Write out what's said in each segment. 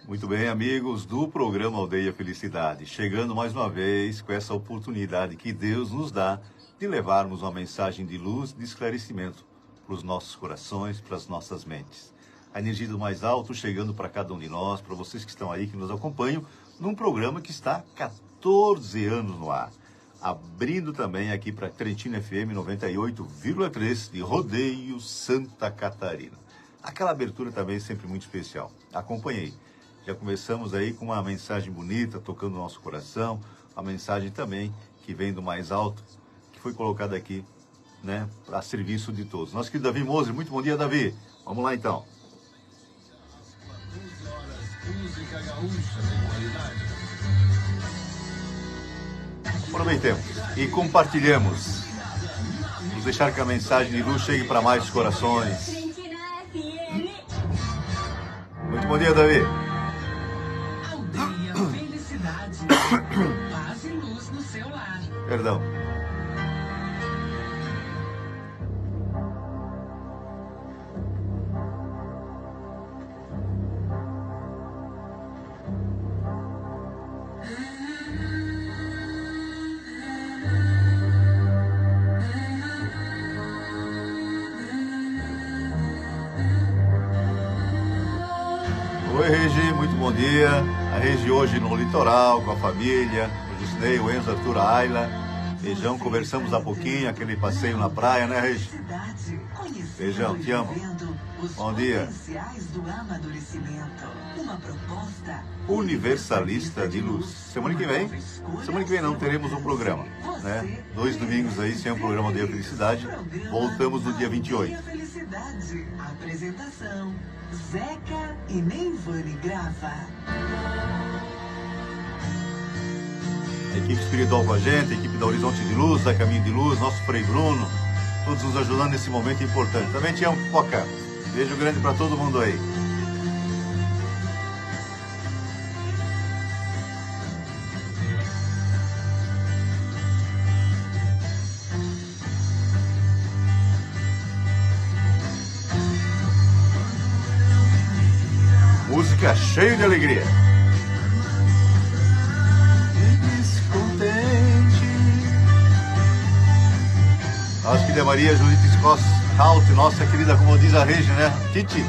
Muito bem, amigos do programa Aldeia Felicidade, chegando mais uma vez com essa oportunidade que Deus nos dá de levarmos uma mensagem de luz, de esclarecimento para os nossos corações, para as nossas mentes. A energia do mais alto chegando para cada um de nós, para vocês que estão aí, que nos acompanham, num programa que está há 14 anos no ar. Abrindo também aqui para Trentino FM 98,3 de Rodeio, Santa Catarina. Aquela abertura também sempre muito especial. Acompanhei. Já começamos aí com uma mensagem bonita, tocando o nosso coração, a mensagem também que vem do mais alto, que foi colocada aqui, né, a serviço de todos. Nosso querido Davi Moser, muito bom dia, Davi. Vamos lá então. Música gaúcha de qualidade. Aproveitemos e compartilhemos. Vamos deixar que a mensagem de luz chegue para mais corações. Muito bom dia, Davi. Aldeia Felicidade. Paz e luz no seu lar. Perdão. Oi, Regi, muito bom dia. A Regi hoje no litoral, com a família, o Gisnei, o Enzo, Arthur, a Ayla. Beijão, conversamos há pouquinho, aquele passeio na praia, né, Regi? Beijão, te amo. Bom dia. Universalista de Luz. Semana que vem não teremos um programa, né? 2 domingos aí sem um programa de felicidade. Voltamos no dia 28. Apresentação: Zeca e Neivane Grava. A equipe espiritual com a gente, a equipe da Horizonte de Luz, da Caminho de Luz, nosso Frei Bruno, todos nos ajudando nesse momento importante. Também te amo, Foca. Beijo grande para todo mundo aí. Música cheia de alegria. Nossa querida Maria Julita Scout, nossa querida, como diz a Regi, né? Titi.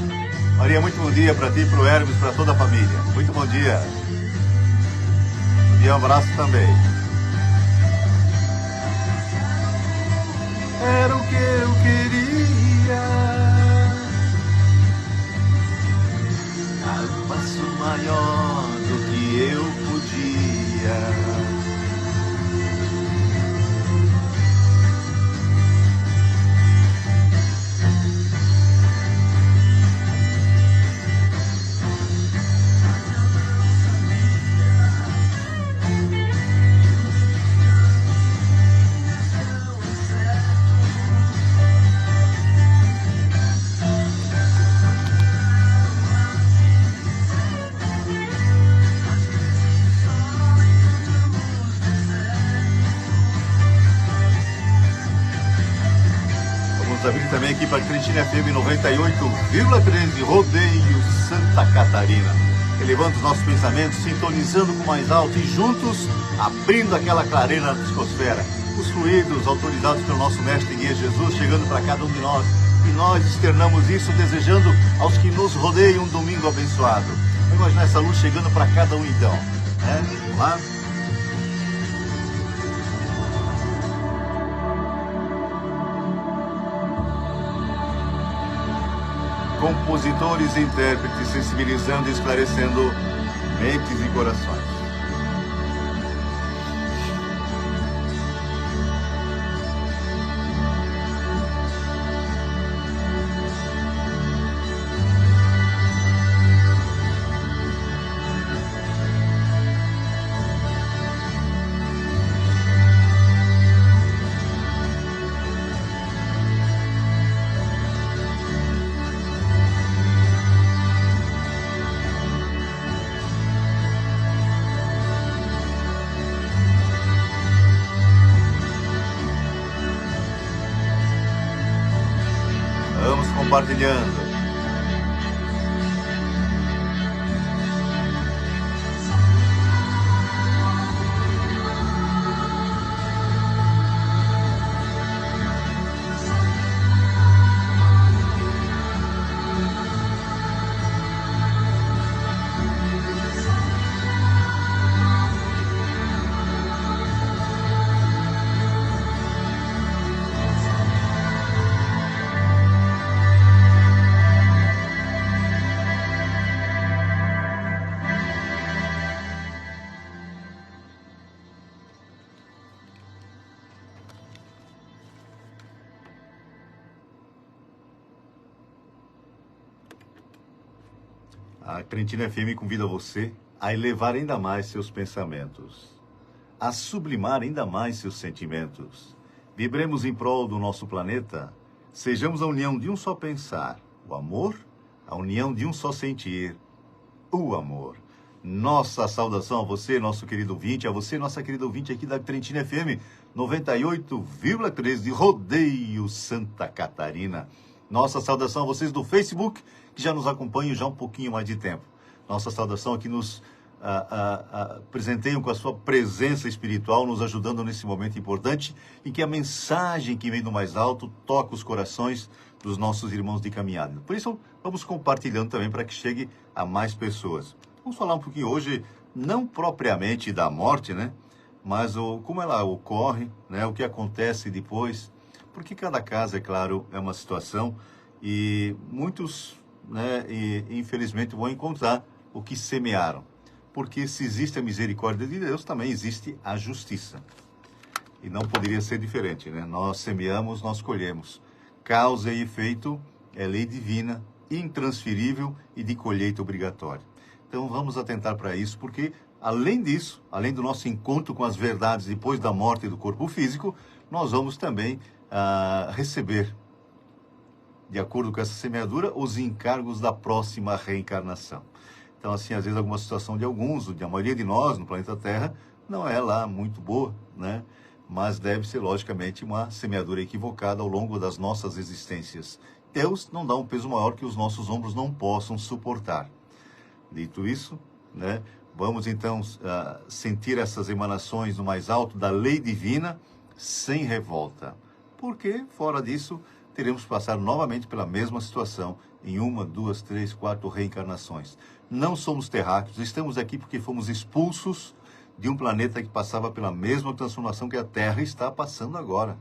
Maria, muito bom dia para ti, para o Hermes, para toda a família. Muito bom dia. E um abraço também. Era o que eu queria. Dar um passo maior do que eu podia. Abrir também aqui para Trentino FM 98,13 Rodeio, Santa Catarina. Elevando os nossos pensamentos, sintonizando com o mais alto e juntos abrindo aquela clareira na psicosfera. Os fluidos autorizados pelo nosso mestre e guia Jesus chegando para cada um de nós. E nós externamos isso desejando aos que nos rodeiam um domingo abençoado. Vamos imaginar essa luz chegando para cada um então. Vamos lá? Compositores e intérpretes sensibilizando e esclarecendo mentes e corações. compartilhando. A Trentina FM convida você a elevar ainda mais seus pensamentos, a sublimar ainda mais seus sentimentos. Vibremos em prol do nosso planeta, sejamos a união de um só pensar, o amor, a união de um só sentir, o amor. Nossa saudação a você, nosso querido ouvinte, a você, nossa querida ouvinte aqui da Trentina FM 98,3 de Rodeio, Santa Catarina. Nossa saudação a vocês do Facebook, que já nos acompanham já há um pouquinho mais de tempo. Nossa saudação aqui nos presenteiam com a sua presença espiritual, nos ajudando nesse momento importante em que a mensagem que vem do mais alto toca os corações dos nossos irmãos de caminhada. Por isso, vamos compartilhando também para que chegue a mais pessoas. Vamos falar um pouquinho hoje, não propriamente da morte, né? Mas como ela ocorre, né? O que acontece depois. Porque cada caso, é claro, é uma situação e muitos, né, infelizmente, vão encontrar o que semearam. Porque se existe a misericórdia de Deus, também existe a justiça. E não poderia ser diferente, né? Nós semeamos, nós colhemos. Causa e efeito é lei divina, intransferível e de colheita obrigatória. Então vamos atentar para isso, porque além disso, além do nosso encontro com as verdades depois da morte do corpo físico, nós vamos também receber, de acordo com essa semeadura, os encargos da próxima reencarnação. Então, assim, às vezes alguma situação de alguns, da maioria de nós no planeta Terra, não é lá muito boa, né? Mas deve ser, logicamente, uma semeadura equivocada ao longo das nossas existências. Deus não dá um peso maior que os nossos ombros não possam suportar. Dito isso, né, vamos então sentir essas emanações no mais alto da lei divina sem revolta. Porque, fora disso, teremos que passar novamente pela mesma situação em 1, 2, 3, 4 reencarnações. Não somos terráqueos, estamos aqui porque fomos expulsos de um planeta que passava pela mesma transformação que a Terra está passando agora.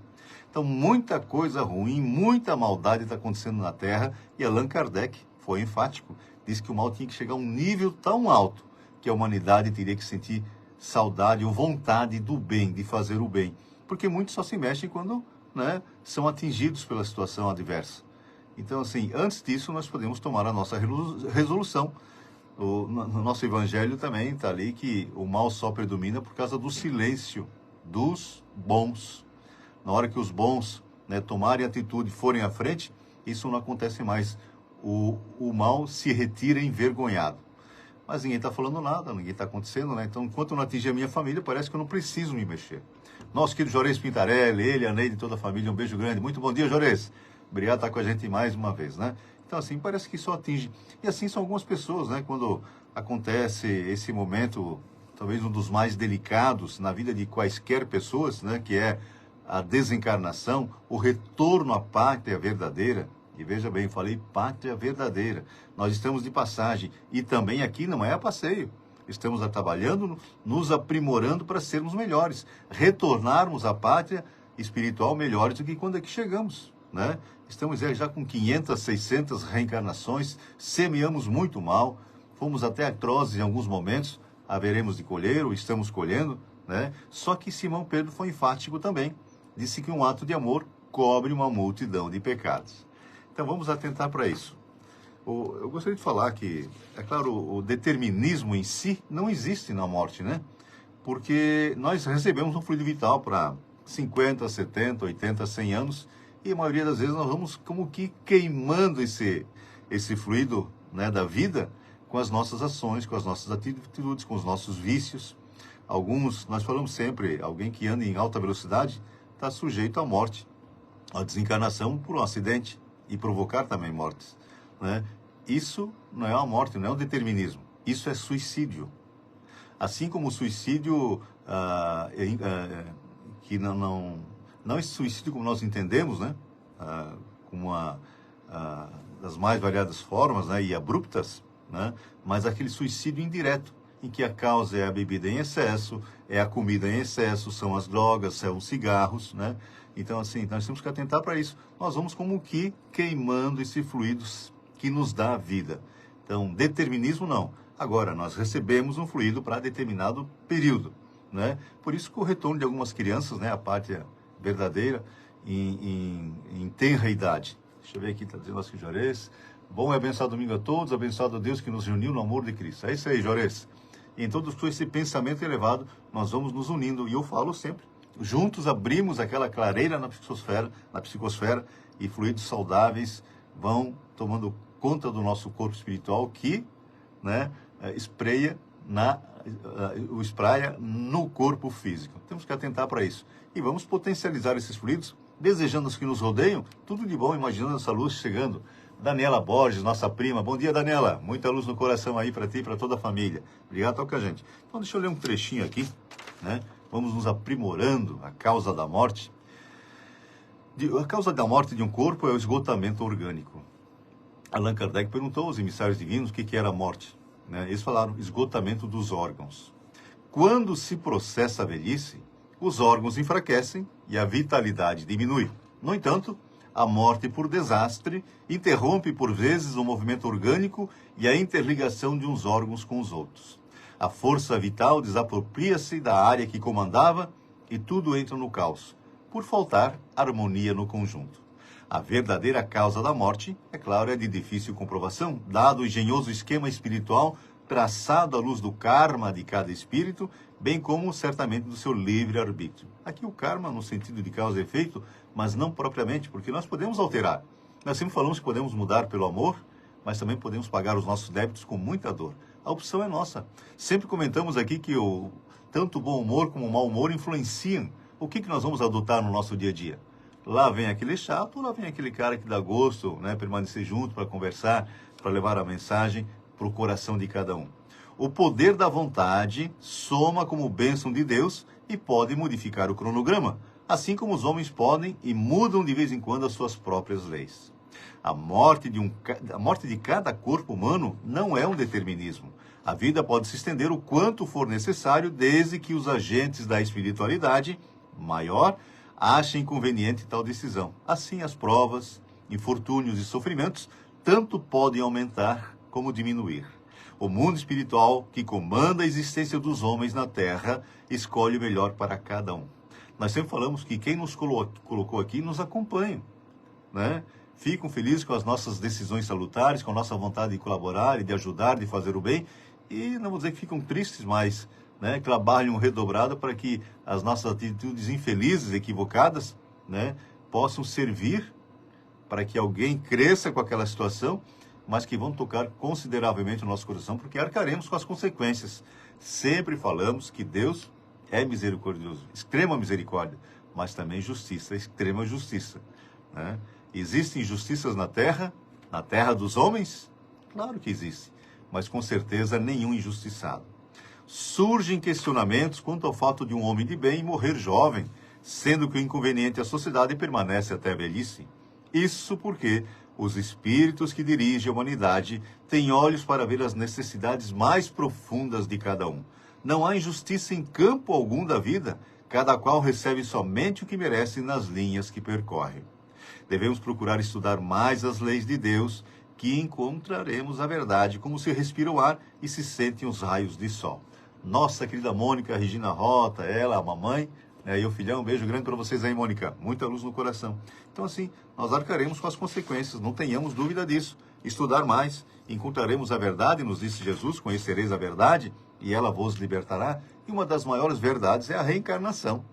Então, muita coisa ruim, muita maldade está acontecendo na Terra e Allan Kardec foi enfático. Disse que o mal tinha que chegar a um nível tão alto que a humanidade teria que sentir saudade ou vontade do bem, de fazer o bem. Porque muitos só se mexem quando, né, são atingidos pela situação adversa. Então, assim, antes disso, nós podemos tomar a nossa resolução. No nosso evangelho também está ali que o mal só predomina por causa do silêncio dos bons. Na hora que os bons, né, tomarem atitude e forem à frente, isso não acontece mais. O mal se retira envergonhado. Mas ninguém está falando nada, ninguém está acontecendo, né? Então, enquanto não atingir a minha família, parece que eu não preciso me mexer. Nosso querido Jorês Pintarelli, ele, a Neide e toda a família, um beijo grande. Muito bom dia, Jorês. Obrigado por estar com a gente mais uma vez, né? Então, assim, parece que só atinge. E assim são algumas pessoas, né? Quando acontece esse momento, talvez um dos mais delicados na vida de quaisquer pessoas, né? Que é a desencarnação, o retorno à pátria verdadeira. E veja bem, falei pátria verdadeira. Nós estamos de passagem e também aqui não é a passeio. Estamos trabalhando, nos aprimorando para sermos melhores, retornarmos à pátria espiritual melhores do que quando aqui chegamos, né? Estamos já com 500, 600 reencarnações, semeamos muito mal, fomos até atrozes em alguns momentos, haveremos de colher ou estamos colhendo, né? Só que Simão Pedro foi enfático também, disse que um ato de amor cobre uma multidão de pecados. Então vamos atentar para isso. Eu gostaria de falar que, é claro, o determinismo em si não existe na morte, né? Porque nós recebemos um fluido vital para 50, 70, 80, 100 anos e a maioria das vezes nós vamos como que queimando esse fluido, né, da vida com as nossas ações, com as nossas atitudes, com os nossos vícios. Alguns, nós falamos sempre, alguém que anda em alta velocidade está sujeito à morte, à desencarnação por um acidente e provocar também mortes, né? Isso não é uma morte, não é um determinismo. Isso é suicídio. Assim como o suicídio, que não é suicídio como nós entendemos, né? Como das mais variadas formas, né? E abruptas, né? Mas aquele suicídio indireto, em que a causa é a bebida em excesso, é a comida em excesso, são as drogas, são os cigarros, né? Então, assim, nós temos que atentar para isso. Nós vamos como que queimando esse fluido que nos dá a vida. Então, determinismo não. Agora, nós recebemos um fluido para determinado período, né? Por isso que o retorno de algumas crianças, né, a pátria verdadeira, em tenra idade. Deixa eu ver aqui, está dizendo nosso Jorês. Bom e abençoado domingo a todos, abençoado a Deus que nos reuniu no amor de Cristo. É isso aí, Jores. E em todo esse pensamento elevado, nós vamos nos unindo, e eu falo sempre, juntos abrimos aquela clareira na psicosfera, e fluidos saudáveis vão tomando conta do nosso corpo espiritual que, né, espraia no corpo físico. Temos que atentar para isso. E vamos potencializar esses fluidos, desejando os que nos rodeiam tudo de bom, imaginando essa luz chegando. Daniela Borges, nossa prima. Bom dia, Daniela. Muita luz no coração aí para ti e para toda a família. Obrigado, toca a gente. Então, deixa eu ler um trechinho aqui, né? Vamos nos aprimorando. A causa da morte. A causa da morte de um corpo é o esgotamento orgânico. Allan Kardec perguntou aos emissários divinos o que era a morte. Né? Eles falaram esgotamento dos órgãos. Quando se processa a velhice, os órgãos enfraquecem e a vitalidade diminui. No entanto, a morte por desastre interrompe por vezes o movimento orgânico e a interligação de uns órgãos com os outros. A força vital desapropria-se da área que comandava e tudo entra no caos, por faltar harmonia no conjunto. A verdadeira causa da morte, é claro, é de difícil comprovação, dado o engenhoso esquema espiritual traçado à luz do karma de cada espírito, bem como certamente do seu livre-arbítrio. Aqui o karma no sentido de causa e efeito, mas não propriamente, porque nós podemos alterar. Nós sempre falamos que podemos mudar pelo amor, mas também podemos pagar os nossos débitos com muita dor. A opção é nossa. Sempre comentamos aqui que tanto o bom humor como o mau humor influenciam. O que nós vamos adotar no nosso dia a dia? Lá vem aquele chato, lá vem aquele cara que dá gosto, né, permanecer junto para conversar, para levar a mensagem para o coração de cada um. O poder da vontade soma como bênção de Deus e pode modificar o cronograma, assim como os homens podem e mudam de vez em quando as suas próprias leis. A morte de cada corpo humano não é um determinismo. A vida pode se estender o quanto for necessário, desde que os agentes da espiritualidade maior achem conveniente tal decisão. Assim, as provas, infortúnios e sofrimentos tanto podem aumentar como diminuir. O mundo espiritual, que comanda a existência dos homens na Terra, escolhe o melhor para cada um. Nós sempre falamos que quem nos colocou aqui nos acompanha, né? Ficam felizes com as nossas decisões salutares, com a nossa vontade de colaborar e de ajudar, de fazer o bem, e não vou dizer que ficam tristes, mas, né, trabalham redobrado para que as nossas atitudes infelizes, equivocadas, né, possam servir para que alguém cresça com aquela situação, mas que vão tocar consideravelmente o nosso coração, porque arcaremos com as consequências. Sempre falamos que Deus é misericordioso, extrema misericórdia, mas também justiça, extrema justiça, né? Existem injustiças na terra dos homens? Claro que existe, mas com certeza nenhum injustiçado. Surgem questionamentos quanto ao fato de um homem de bem morrer jovem, sendo que o inconveniente à sociedade permanece até a velhice. Isso porque os espíritos que dirigem a humanidade têm olhos para ver as necessidades mais profundas de cada um. Não há injustiça em campo algum da vida, cada qual recebe somente o que merece nas linhas que percorre. Devemos procurar estudar mais as leis de Deus, que encontraremos a verdade como se respira o ar e se sentem os raios de sol. Nossa querida Mônica, Regina Rota, ela, a mamãe, e o filhão, um beijo grande para vocês aí, Mônica. Muita luz no coração. Então, assim, nós arcaremos com as consequências, não tenhamos dúvida disso. Estudar mais, encontraremos a verdade, nos disse Jesus, conhecereis a verdade, e ela vos libertará. E uma das maiores verdades é a reencarnação.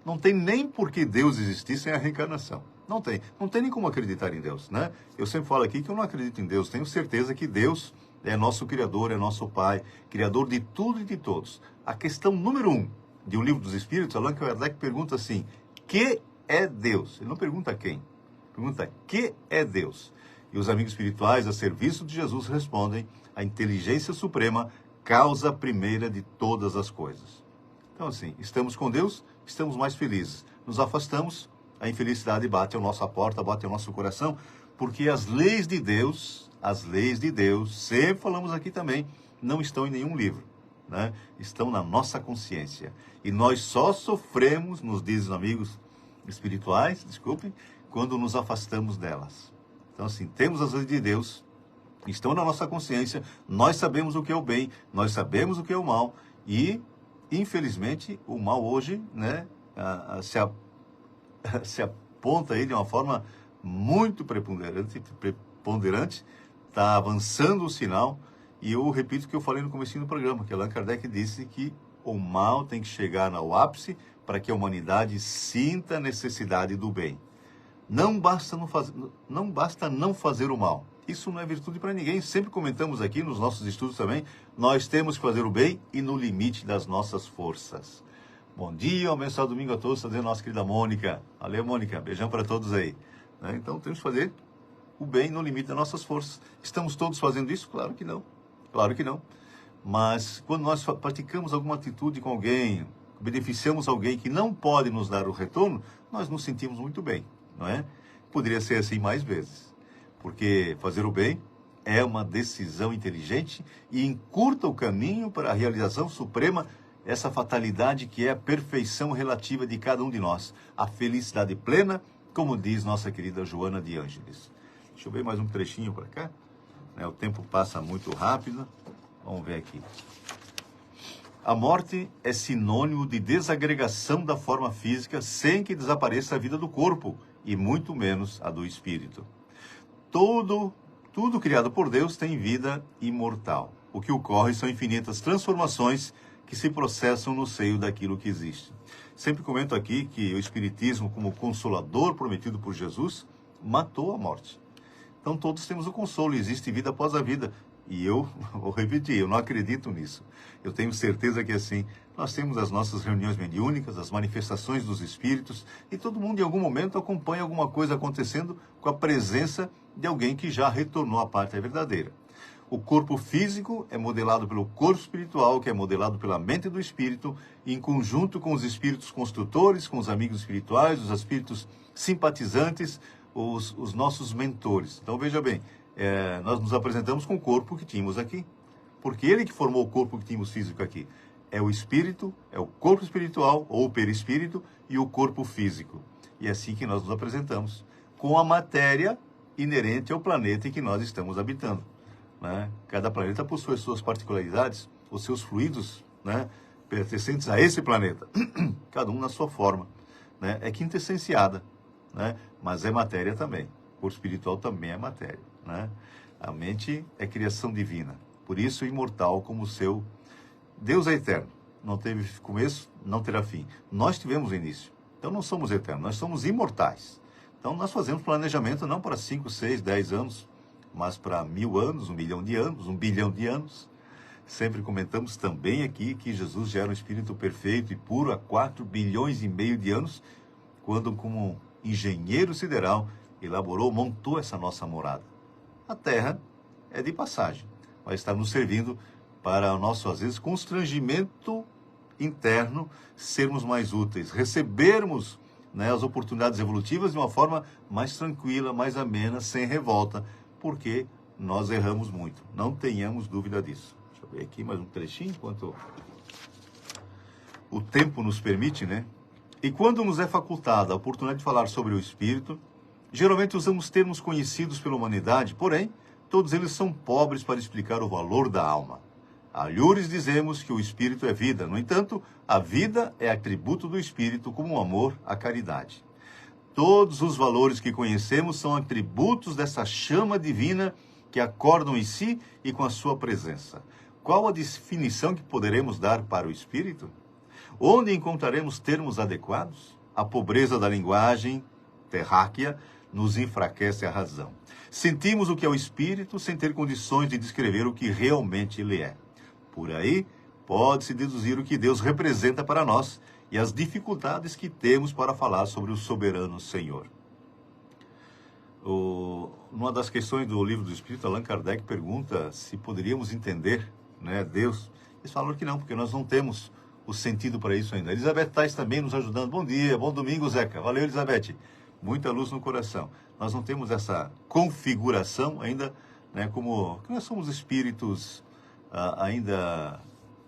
Não tem nem por que Deus existir sem a reencarnação. Não tem. Não tem nem como acreditar em Deus, né? Eu sempre falo aqui que eu não acredito em Deus. Tenho certeza que Deus é nosso Criador, é nosso Pai, Criador de tudo e de todos. A questão número 1 de O Livro dos Espíritos, Allan Kardec pergunta assim: que é Deus? Ele não pergunta quem. Pergunta: que é Deus? E os amigos espirituais, a serviço de Jesus, respondem: a inteligência suprema, causa primeira de todas as coisas. Então, assim, estamos com Deus, estamos mais felizes. Nos afastamos, a infelicidade bate a nossa porta, bate ao nosso coração, porque as leis de Deus, sempre falamos aqui também, não estão em nenhum livro, né? Estão na nossa consciência. E nós só sofremos, nos dizem os amigos espirituais, quando nos afastamos delas. Então, assim, temos as leis de Deus, estão na nossa consciência, nós sabemos o que é o bem, nós sabemos o que é o mal, e, infelizmente, o mal hoje, né, se aponta aí de uma forma muito preponderante, está avançando o sinal, e eu repito o que eu falei no começo do programa, que Allan Kardec disse que o mal tem que chegar ao ápice para que a humanidade sinta a necessidade do bem. Não basta não fazer o mal. Isso não é virtude para ninguém. Sempre comentamos aqui nos nossos estudos também, nós temos que fazer o bem e no limite das nossas forças. Bom dia, abençoado domingo a todos, está dizendo nossa querida Mônica. Valeu, Mônica, beijão para todos aí. Então temos que fazer o bem no limite das nossas forças. Estamos todos fazendo isso? Claro que não. Claro que não. Mas quando nós praticamos alguma atitude com alguém, beneficiamos alguém que não pode nos dar o retorno, nós nos sentimos muito bem, não é? Poderia ser assim mais vezes. Porque fazer o bem é uma decisão inteligente e encurta o caminho para a realização suprema, essa fatalidade que é a perfeição relativa de cada um de nós, a felicidade plena, como diz nossa querida Joana de Ângeles. Deixa eu ver mais um trechinho para cá. O tempo passa muito rápido. Vamos ver aqui. A morte é sinônimo de desagregação da forma física sem que desapareça a vida do corpo e muito menos a do espírito. Tudo criado por Deus tem vida imortal. O que ocorre são infinitas transformações que se processam no seio daquilo que existe. Sempre comento aqui que o Espiritismo, como consolador prometido por Jesus, matou a morte. Então todos temos o consolo, existe vida após a vida. E eu vou repetir, eu não acredito nisso. Eu tenho certeza que assim, nós temos as nossas reuniões mediúnicas, as manifestações dos espíritos, e todo mundo em algum momento acompanha alguma coisa acontecendo com a presença de alguém que já retornou à pátria verdadeira. O corpo físico é modelado pelo corpo espiritual, que é modelado pela mente do espírito, em conjunto com os espíritos construtores, com os amigos espirituais, os espíritos simpatizantes, os nossos mentores. Então veja bem, nós nos apresentamos com o corpo que tínhamos aqui, porque ele que formou o corpo que tínhamos físico aqui. É o espírito, é o corpo espiritual, ou o perispírito, e o corpo físico. E é assim que nós nos apresentamos, com a matéria inerente ao planeta em que nós estamos habitando. Cada planeta possui suas particularidades, os seus fluidos, pertencentes a esse planeta, cada um na sua forma. É quintessenciada, mas é matéria também. O corpo espiritual também é matéria. A mente é criação divina, por isso imortal como o seu. Deus é eterno, não teve começo, não terá fim. Nós tivemos início, então não somos eternos, nós somos imortais. Então nós fazemos planejamento não para 5, 6, 10 anos, mas para 1000 anos, 1 milhão de anos, 1 bilhão de anos. Sempre comentamos também aqui que Jesus já era um espírito perfeito e puro há 4 bilhões e meio de anos, quando como engenheiro sideral montou essa nossa morada. A Terra é de passagem, vai estar nos servindo para o nosso, às vezes, constrangimento interno, sermos mais úteis, recebermos as oportunidades evolutivas de uma forma mais tranquila, mais amena, sem revolta, porque nós erramos muito. Não tenhamos dúvida disso. Deixa eu ver aqui mais um trechinho, enquanto o tempo nos permite, E quando nos é facultada a oportunidade de falar sobre o Espírito, geralmente usamos termos conhecidos pela humanidade, porém, todos eles são pobres para explicar o valor da alma. A Alhures dizemos que o Espírito é vida. No entanto, a vida é atributo do Espírito, como o amor, a caridade. Todos os valores que conhecemos são atributos dessa chama divina que acordam em si e com a sua presença. Qual a definição que poderemos dar para o Espírito? Onde encontraremos termos adequados? A pobreza da linguagem terráquea nos enfraquece a razão. Sentimos o que é o Espírito sem ter condições de descrever o que realmente ele é. Por aí, pode-se deduzir o que Deus representa para nós e as dificuldades que temos para falar sobre o soberano Senhor. Numa das questões do Livro do Espírito, Allan Kardec pergunta se poderíamos entender Deus. Eles falam que não, porque nós não temos o sentido para isso ainda. Elizabeth Tais também nos ajudando. Bom dia, bom domingo, Zeca. Valeu, Elizabeth. Muita luz no coração. Nós não temos essa configuração ainda, como que nós somos espíritos ainda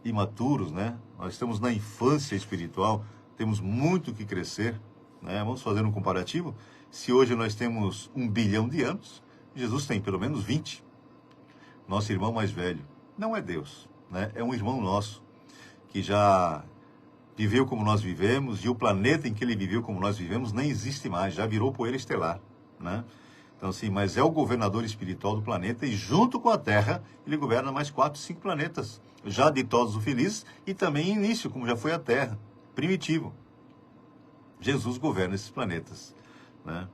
imaturos, Nós estamos na infância espiritual, temos muito que crescer, Vamos fazer um comparativo. Se hoje nós temos 1 bilhão de anos, Jesus tem pelo menos 20. Nosso irmão mais velho não é Deus, É um irmão nosso que já viveu como nós vivemos, e o planeta em que ele viveu como nós vivemos nem existe mais, já virou poeira estelar, Então, assim, mas é o governador espiritual do planeta e junto com a Terra, ele governa mais 4, 5 planetas, já ditosos ou felizes, e também em início, como já foi a Terra, primitivo. Jesus governa esses planetas, né?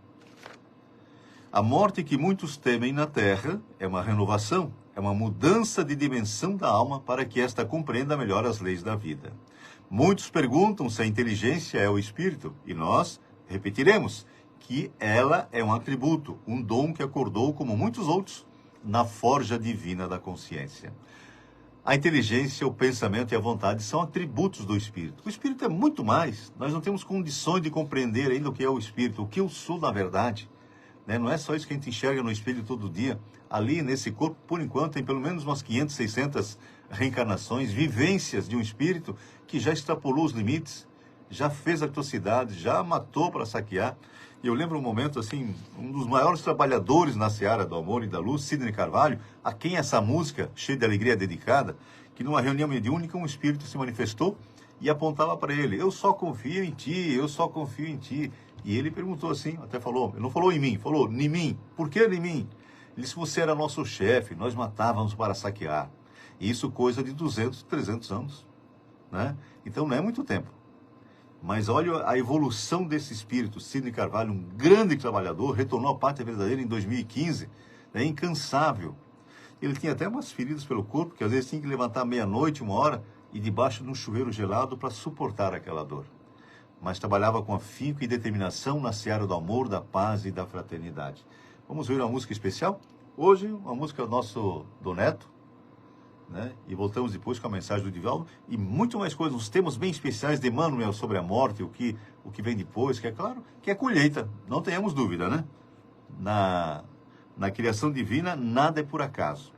A morte que muitos temem na Terra é uma renovação, é uma mudança de dimensão da alma para que esta compreenda melhor as leis da vida. Muitos perguntam se a inteligência é o espírito, e nós repetiremos que ela é um atributo, um dom que acordou, como muitos outros, na forja divina da consciência. A inteligência, o pensamento e a vontade são atributos do espírito. O espírito é muito mais. Nós não temos condições de compreender ainda o que é o espírito, o que eu sou na verdade. Não é só isso que a gente enxerga no espelho todo dia. Ali, nesse corpo, por enquanto, tem pelo menos umas 500, 600 reencarnações, vivências de um espírito que já extrapolou os limites, já fez atrocidades, já matou para saquear. E eu lembro um momento, assim, um dos maiores trabalhadores na seara do amor e da luz, Sidney Carvalho, a quem essa música, cheia de alegria, é dedicada, que numa reunião mediúnica um espírito se manifestou e apontava para ele: eu só confio em ti, eu só confio em ti. E ele perguntou assim, até falou, ele não falou em mim, falou em mim. Por que em mim? Ele disse: você era nosso chefe, nós matávamos para saquear. E isso coisa de 200, 300 anos, né? Então não é muito tempo. Mas olha a evolução desse espírito. Sidney Carvalho, um grande trabalhador, retornou à pátria verdadeira em 2015, né, incansável. Ele tinha até umas feridas pelo corpo, que às vezes tinha que levantar meia-noite, 1h, e debaixo de um chuveiro gelado para suportar aquela dor. Mas trabalhava com afinco e determinação na seara do amor, da paz e da fraternidade. Vamos ver uma música especial? Hoje, uma música do Neto, né? E voltamos depois com a mensagem do Divaldo e muito mais coisas, uns temas bem especiais de Emmanuel sobre a morte, o que vem depois, que é claro, que é colheita, não tenhamos dúvida, né? Na criação divina, nada é por acaso.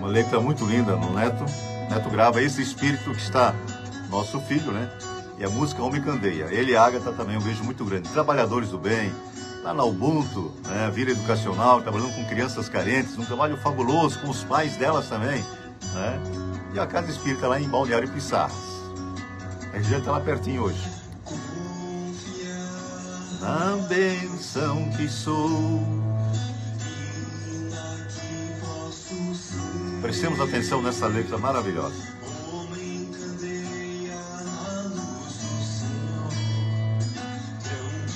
Letra muito linda no Neto. Neto grava esse espírito que está nosso filho, né? E a música Homem Candeia. Ele e a Ágata também, um beijo muito grande. Trabalhadores do bem, lá na Ubuntu, né? Vila Educacional, trabalhando com crianças carentes, um trabalho fabuloso com os pais delas também, né? E a Casa Espírita lá em Balneário Pissarras. A gente está lá pertinho hoje. Na benção que sou. Prestemos atenção nessa letra maravilhosa.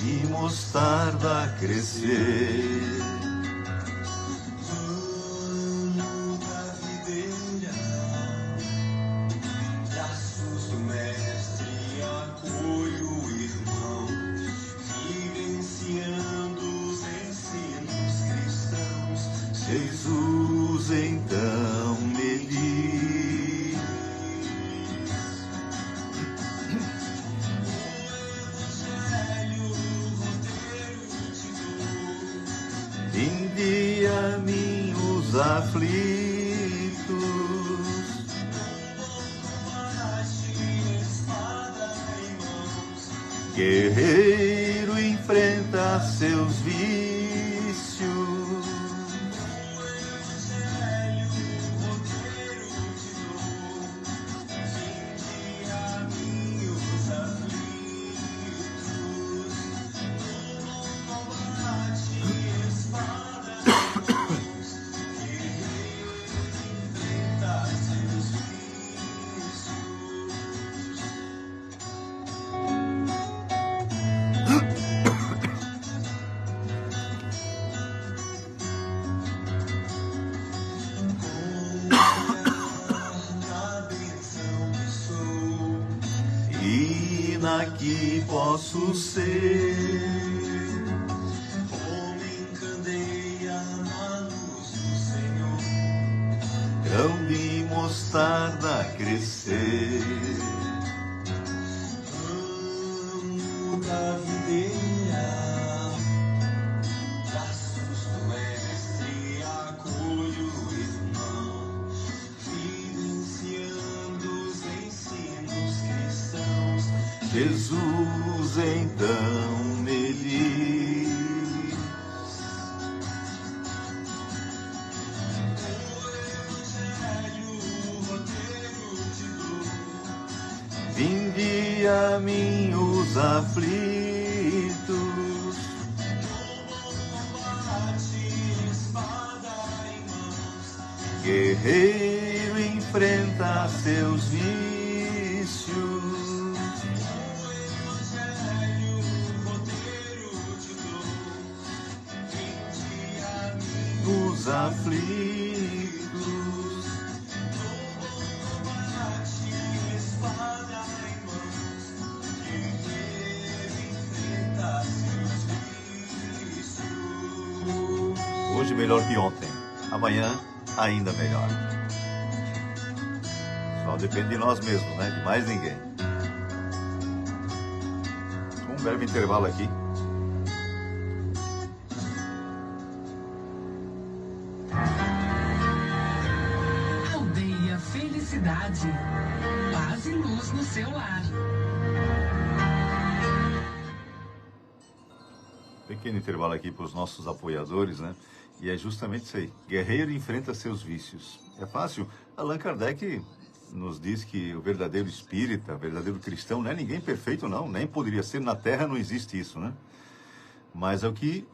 De mostarda a crescer, braços do mestre, acolho irmãos, vivenciando os ensinos cristãos. Jesus então me diz: vinde a mim os aflitos, guerreiro enfrenta seus vícios. Que posso ser Homem candeia na luz do Senhor, grão de mostarda crescer. Ramo da videira, braços do mestre, acolho o irmão, vivenciando os ensinos cristãos. Jesus então me diz: vinde a mim os aflitos, guerreiro enfrenta seus vícios. Os aflitos, hoje melhor que ontem, amanhã ainda melhor. Só depende de nós mesmos, né? De mais ninguém. Um breve intervalo aqui. Aldeia Felicidade. Paz e luz no seu lar. Pequeno intervalo aqui para os nossos apoiadores, né? E é justamente isso aí. Guerreiro enfrenta seus vícios. É fácil? Allan Kardec nos diz que o verdadeiro espírita, o verdadeiro cristão, não é ninguém perfeito, não. Nem poderia ser. Na Terra não existe isso, né? Mas é o que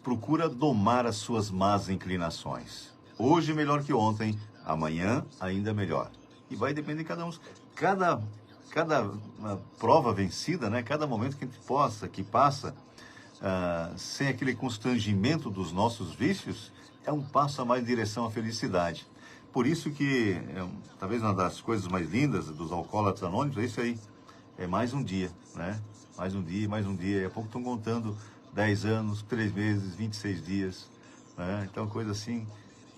procura domar as suas más inclinações. Hoje melhor que ontem, amanhã ainda melhor. E vai depender de cada um. Cada prova vencida, né? Cada momento que a gente que passa, sem aquele constrangimento dos nossos vícios, é um passo a mais em direção à felicidade. Por isso que, talvez uma das coisas mais lindas dos alcoólatras anônimos é isso aí. É mais um dia, né? Mais um dia, mais um dia. Daqui a pouco estão contando 10 anos, 3 meses, 26 dias. Né? Então, coisa assim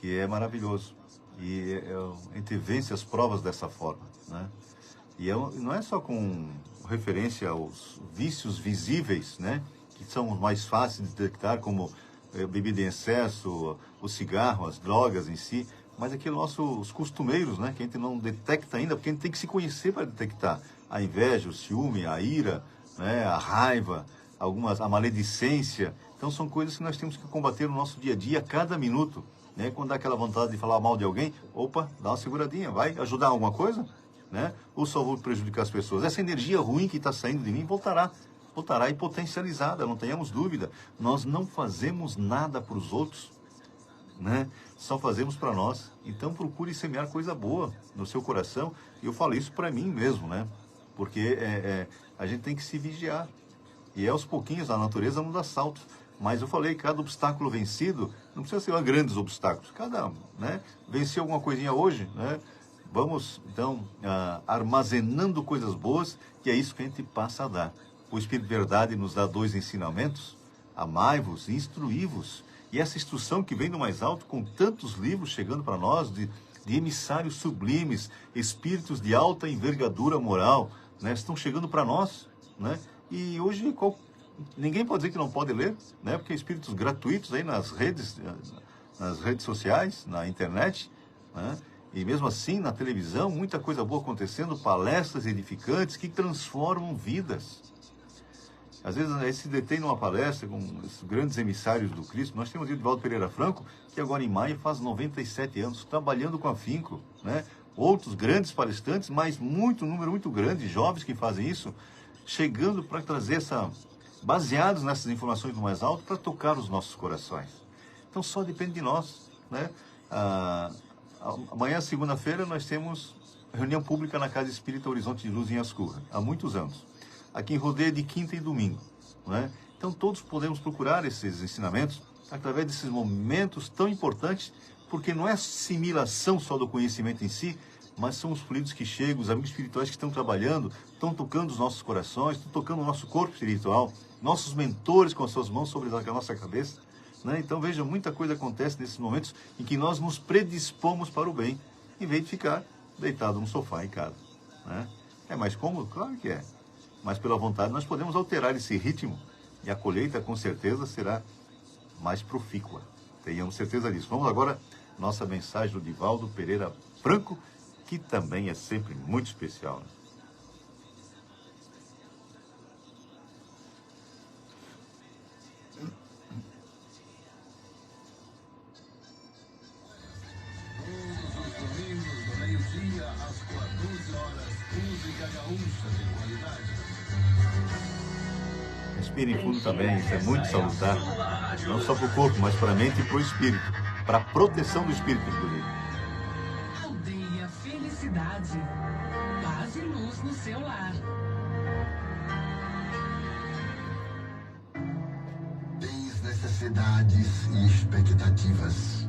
que é maravilhoso. E a gente vence as provas dessa forma, né? E não é só com referência aos vícios visíveis, né? Que são os mais fáceis de detectar, como bebida em excesso, o cigarro, as drogas em si, mas aqueles os costumeiros, né? Que a gente não detecta ainda, porque a gente tem que se conhecer para detectar. A inveja, o ciúme, a ira, né? A raiva, a maledicência. Então são coisas que nós temos que combater no nosso dia a dia, a cada minuto. Né? Quando dá aquela vontade de falar mal de alguém, opa, dá uma seguradinha, vai ajudar alguma coisa? Né? Ou só vou prejudicar as pessoas? Essa energia ruim que está saindo de mim voltará e potencializada, não tenhamos dúvida. Nós não fazemos nada para os outros, né? Só fazemos para nós. Então procure semear coisa boa no seu coração. E eu falo isso para mim mesmo, né? Porque a gente tem que se vigiar. E aos pouquinhos a natureza não dá saltos. Mas eu falei, cada obstáculo vencido, não precisa ser grandes obstáculos. Né? Venceu alguma coisinha hoje, né? Vamos, então, armazenando coisas boas, que é isso que a gente passa a dar. O Espírito de Verdade nos dá 2 ensinamentos: amai-vos e instruí-vos. E essa instrução que vem do mais alto, com tantos livros chegando para nós, de emissários sublimes, espíritos de alta envergadura moral, né? Estão chegando para nós, né? E hoje ninguém pode dizer que não pode ler, né? Porque espíritos gratuitos aí nas redes sociais, na internet, né? E mesmo assim, na televisão, muita coisa boa acontecendo, palestras edificantes que transformam vidas. Às vezes, a gente se detém numa palestra com esses grandes emissários do Cristo. Nós temos o Divaldo Pereira Franco, que agora em maio faz 97 anos, trabalhando com afinco, né? Outros grandes palestrantes, mas número muito grande de jovens que fazem isso, chegando para trazer baseados nessas informações do mais alto, para tocar os nossos corações. Então, só depende de nós, né? Amanhã, segunda-feira, nós temos reunião pública na Casa Espírita Horizonte de Luz em Ascurra, há muitos anos. Aqui em Rodeio, de quinta e domingo, né? Então, todos podemos procurar esses ensinamentos através desses momentos tão importantes, porque não é assimilação só do conhecimento em si, mas são os fluidos que chegam, os amigos espirituais que estão trabalhando, estão tocando os nossos corações, estão tocando o nosso corpo espiritual, nossos mentores com as suas mãos sobre a nossa cabeça, né? Então, veja, muita coisa acontece nesses momentos em que nós nos predispomos para o bem, em vez de ficar deitado no sofá em casa, né? É mais cômodo? Claro que é. Mas pela vontade nós podemos alterar esse ritmo e a colheita com certeza será mais profícua. Tenhamos certeza disso. Vamos agora, nossa mensagem do Divaldo Pereira Franco, que também é sempre muito especial, né? Respire fundo também, isso é muito salutar, não só para o corpo, mas para a mente e para o espírito, para a proteção do espírito, inclusive. Aldeia Felicidade. Paz e luz no seu lar. Tens necessidades e expectativas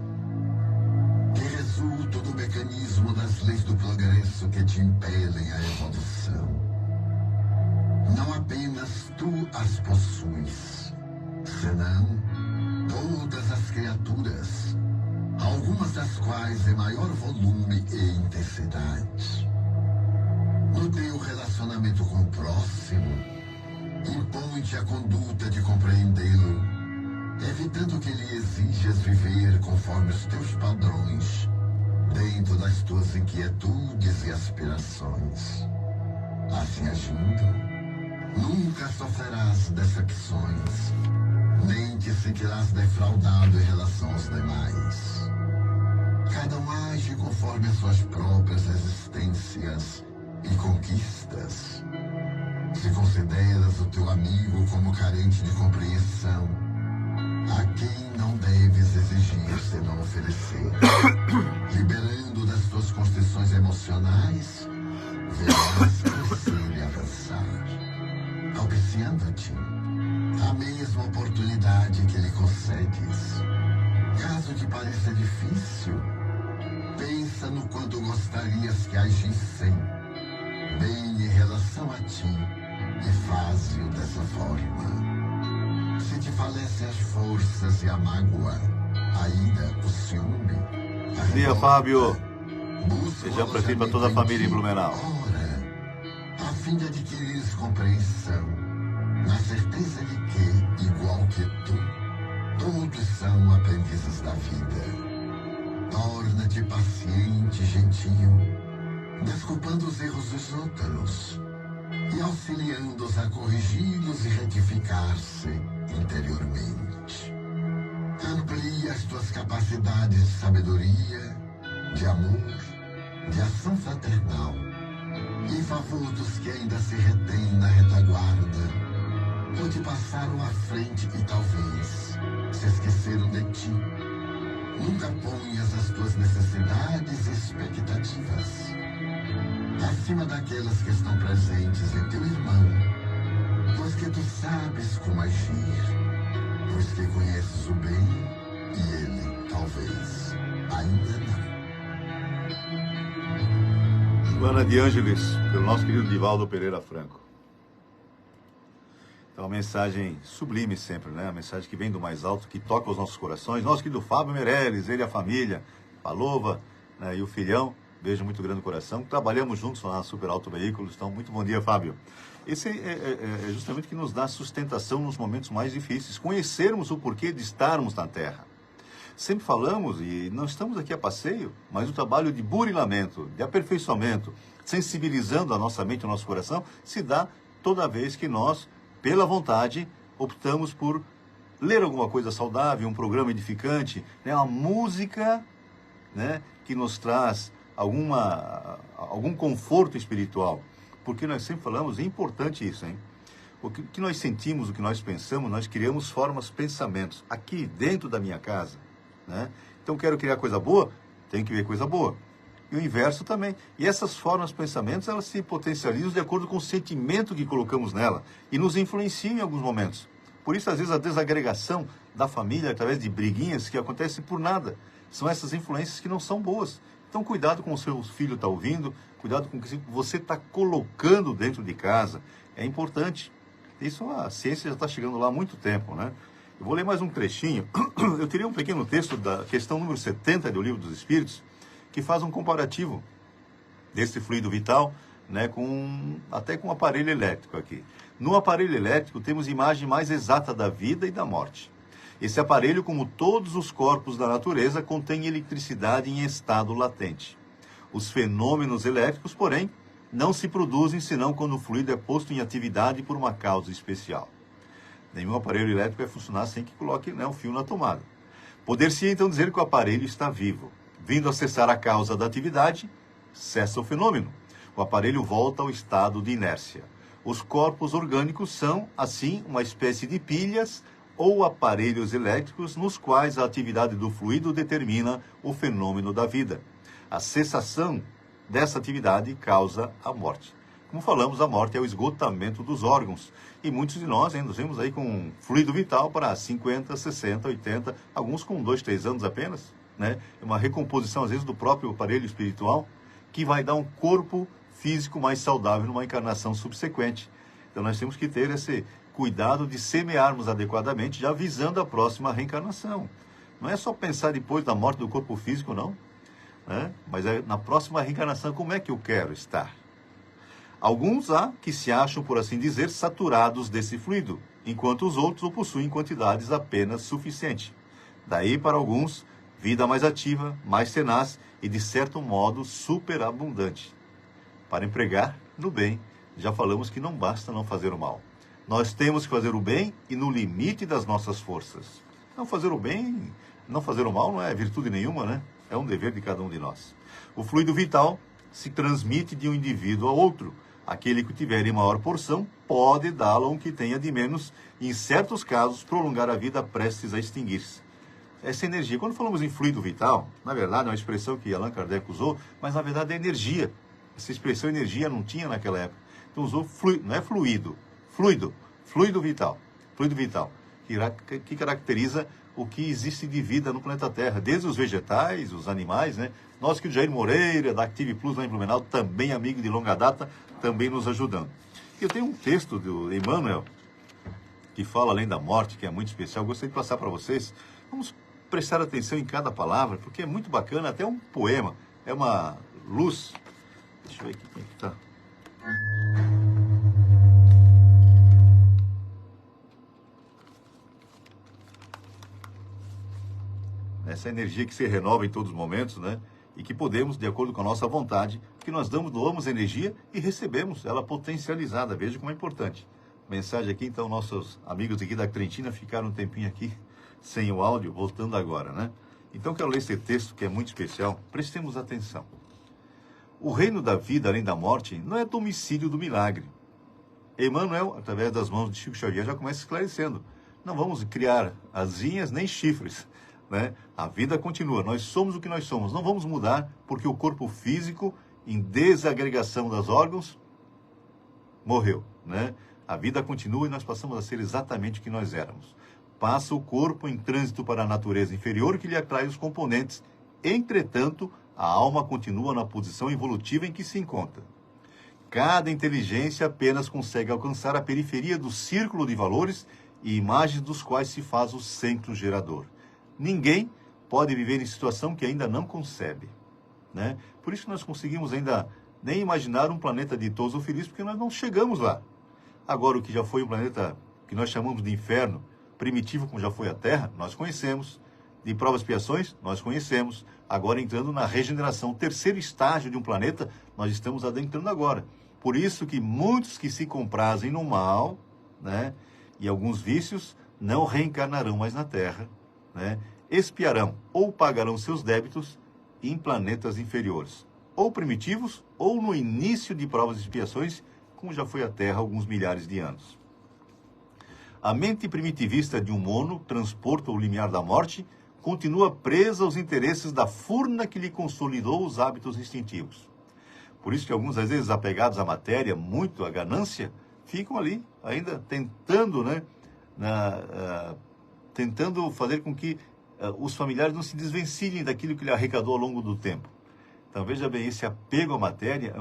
que resultam do mecanismo das leis do progresso que te impelem à evolução. Não apenas tu as possuis, senão todas as criaturas, algumas das quais em maior volume e intensidade. No teu relacionamento com o próximo, impõe-te a conduta de compreendê-lo, evitando que lhe exijas viver conforme os teus padrões, dentro das tuas inquietudes e aspirações. Assim agindo, nunca sofrerás decepções, nem te sentirás defraudado em relação aos demais. Cada um age conforme as suas próprias resistências e conquistas. Se consideras o teu amigo como carente de compreensão, a quem não deves exigir senão oferecer, liberando das tuas constrições emocionais, verás crescer e avançar, propiciando-te a mesma oportunidade que lhe concedes. Caso te pareça difícil, pensa no quanto gostarias que agissem bem em relação a ti e faze-o dessa forma. Se te falecem as forças e a mágoa, a ira, o ciúme, a Bom dia, revolta, Fábio. busca Beijão o pra ti e pra toda a alojamento família em ti. Blumenau. Ora, a fim de adquirires compreensão, na certeza de que, igual que tu, todos são aprendizes da vida. Torna-te paciente e gentil, desculpando os erros dos outros e auxiliando-os a corrigi-los e retificar-se interiormente. Amplie as tuas capacidades de sabedoria, de amor, de ação fraternal, em favor dos que ainda se retêm na retaguarda, ou te passaram à frente e talvez se esqueceram de ti. Nunca ponhas as tuas necessidades e expectativas acima daquelas que estão presentes em teu irmão, pois que tu sabes como agir, pois que conheces o bem e ele, talvez, ainda não. Joana de Ângeles, pelo nosso querido Divaldo Pereira Franco. Então, uma mensagem sublime sempre, né? A mensagem que vem do mais alto, que toca os nossos corações. Nosso querido Fábio Meirelles, ele e a família, Palova, né, e o filhão. Beijo muito grande no coração. Trabalhamos juntos lá na Super Auto Veículos. Então, muito bom dia, Fábio. Esse é justamente o que nos dá sustentação nos momentos mais difíceis. Conhecermos o porquê de estarmos na Terra. Sempre falamos, e não estamos aqui a passeio, mas o trabalho de burilamento, de aperfeiçoamento, sensibilizando a nossa mente e o nosso coração, se dá toda vez que nós, pela vontade, optamos por ler alguma coisa saudável, um programa edificante, né, uma música, né, que nos traz algum conforto espiritual. Porque nós sempre falamos, é importante isso, hein? O que nós sentimos, o que nós pensamos, nós criamos formas, pensamentos. Aqui dentro da minha casa, né? Então, quero criar coisa boa, tem que ver coisa boa. E o inverso também. E essas formas, pensamentos, elas se potencializam de acordo com o sentimento que colocamos nela e nos influenciam em alguns momentos. Por isso, às vezes, a desagregação da família através de briguinhas que acontecem por nada. São essas influências que não são boas. Então, cuidado com o seu filho está ouvindo, cuidado com o que você está colocando dentro de casa. É importante. Isso, a ciência já está chegando lá há muito tempo, né? Eu vou ler mais um trechinho. Eu tirei um pequeno texto da questão número 70 do Livro dos Espíritos, que faz um comparativo desse fluido vital, né, até com um aparelho elétrico aqui. No aparelho elétrico temos imagem mais exata da vida e da morte. Esse aparelho, como todos os corpos da natureza, contém eletricidade em estado latente. Os fenômenos elétricos, porém, não se produzem senão quando o fluido é posto em atividade por uma causa especial. Nenhum aparelho elétrico vai funcionar sem que coloque, né, um fio na tomada. Poder-se então dizer que o aparelho está vivo. Vindo a cessar a causa da atividade, cessa o fenômeno. O aparelho volta ao estado de inércia. Os corpos orgânicos são, assim, uma espécie de pilhas ou aparelhos elétricos nos quais a atividade do fluido determina o fenômeno da vida. A cessação dessa atividade causa a morte. Como falamos, a morte é o esgotamento dos órgãos. E muitos de nós ainda vemos aí com fluido vital para 50, 60, 80, alguns com 2, 3 anos apenas, né? É uma recomposição, às vezes, do próprio aparelho espiritual, que vai dar um corpo físico mais saudável numa encarnação subsequente. Então nós temos que ter esse cuidado de semearmos adequadamente, já visando a próxima reencarnação. Não é só pensar depois da morte do corpo físico, não, né? Mas é na próxima reencarnação, como é que eu quero estar? Alguns há que se acham, por assim dizer, saturados desse fluido, enquanto os outros o possuem em quantidades apenas suficientes. Daí, para alguns, vida mais ativa, mais tenaz e, de certo modo, superabundante. Para empregar no bem, já falamos que não basta não fazer o mal. Nós temos que fazer o bem e no limite das nossas forças. Não fazer o bem, não fazer o mal não é virtude nenhuma, né? É um dever de cada um de nós. O fluido vital se transmite de um indivíduo a outro. Aquele que tiver em maior porção pode dá-lo a um que tenha de menos e, em certos casos, prolongar a vida prestes a extinguir-se. Essa energia, quando falamos em fluido vital, na verdade é uma expressão que Allan Kardec usou, mas na verdade é energia. Essa expressão energia não tinha naquela época. Então usou fluido, não é fluido, fluido vital. Fluido vital, que caracteriza o que existe de vida no planeta Terra, desde os vegetais, os animais, né? Nós que o Jair Moreira, da Active Plus lá em Blumenau, também amigo de longa data, também nos ajudando. Eu tenho um texto do Emmanuel, que fala além da morte, que é muito especial, gostaria de passar para vocês. Vamos prestar atenção em cada palavra, porque é muito bacana, até um poema, é uma luz. Deixa eu ver aqui como é que está. Essa energia que se renova em todos os momentos, né? E que podemos, de acordo com a nossa vontade, que nós doamos energia e recebemos ela potencializada. Veja como é importante. Mensagem aqui, então, nossos amigos aqui da Trentina ficaram um tempinho aqui sem o áudio, voltando agora, né? Então, quero ler esse texto que é muito especial. Prestemos atenção. O reino da vida, além da morte, não é domicílio do milagre. Emmanuel, através das mãos de Chico Xavier, já começa esclarecendo. Não vamos criar asinhas nem chifres, né? A vida continua, nós somos o que nós somos, não vamos mudar porque o corpo físico, em desagregação dos órgãos, morreu, né? A vida continua e nós passamos a ser exatamente o que nós éramos. Passa o corpo em trânsito para a natureza inferior que lhe atrai os componentes. Entretanto, a alma continua na posição evolutiva em que se encontra. Cada inteligência apenas consegue alcançar a periferia do círculo de valores e imagens dos quais se faz o centro gerador. Ninguém pode viver em situação que ainda não concebe, né? Por isso que nós conseguimos ainda nem imaginar um planeta ditoso ou feliz, porque nós não chegamos lá. Agora, o que já foi um planeta que nós chamamos de inferno, primitivo como já foi a Terra, nós conhecemos. De provas e expiações, nós conhecemos. Agora, entrando na regeneração, o terceiro estágio de um planeta, nós estamos adentrando agora. Por isso que muitos que se comprazem no mal, né, e alguns vícios, não reencarnarão mais na Terra, né, expiarão ou pagarão seus débitos em planetas inferiores, ou primitivos, ou no início de provas e expiações, como já foi a Terra há alguns milhares de anos. A mente primitivista de um mono, transporta o limiar da morte, continua presa aos interesses da furna que lhe consolidou os hábitos instintivos. Por isso que alguns, às vezes, apegados à matéria, muito à ganância, ficam ali, ainda tentando, né, tentando fazer com que os familiares não se desvencilhem daquilo que ele arrecadou ao longo do tempo. Então, veja bem, esse apego à matéria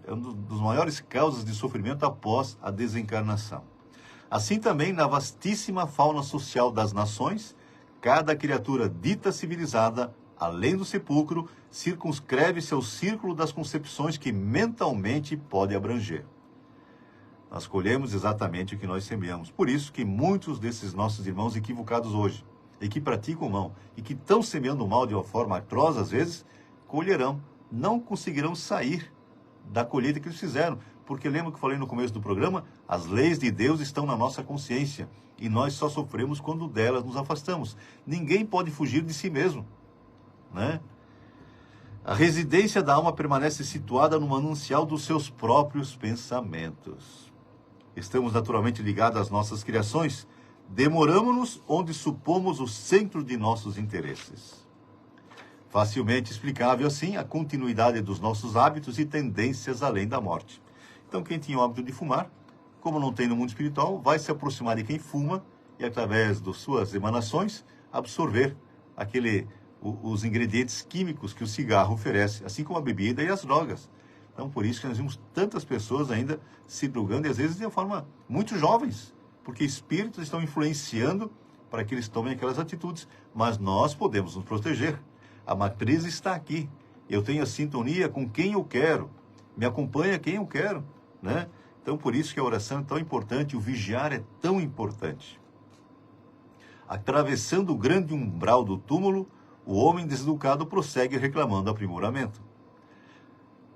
é um dos maiores causas de sofrimento após a desencarnação. Assim também, na vastíssima fauna social das nações, cada criatura dita civilizada além do sepulcro, circunscreve seu círculo das concepções que mentalmente pode abranger. Nós colhemos exatamente o que nós semeamos. Por isso que muitos desses nossos irmãos equivocados hoje, e que praticam o mal, e que estão semeando o mal de uma forma atroz, às vezes, colherão, não conseguirão sair da colheita que eles fizeram. Porque lembra que eu falei no começo do programa? As leis de Deus estão na nossa consciência, e nós só sofremos quando delas nos afastamos. Ninguém pode fugir de si mesmo, né? A residência da alma permanece situada no manancial dos seus próprios pensamentos. Estamos naturalmente ligados às nossas criações, demoramos-nos onde supomos o centro de nossos interesses. Facilmente explicável, assim, a continuidade dos nossos hábitos e tendências além da morte. Então, quem tinha o hábito de fumar, como não tem no mundo espiritual, vai se aproximar de quem fuma e, através das suas emanações, absorver os ingredientes químicos que o cigarro oferece, assim como a bebida e as drogas. Então, por isso que nós vimos tantas pessoas ainda se drogando, e às vezes de uma forma muito jovens, porque espíritos estão influenciando para que eles tomem aquelas atitudes. Mas nós podemos nos proteger. A matriz está aqui. Eu tenho a sintonia com quem eu quero. Me acompanha quem eu quero, né? Então, por isso que a oração é tão importante, o vigiar é tão importante. Atravessando o grande umbral do túmulo, o homem deseducado prossegue reclamando aprimoramento.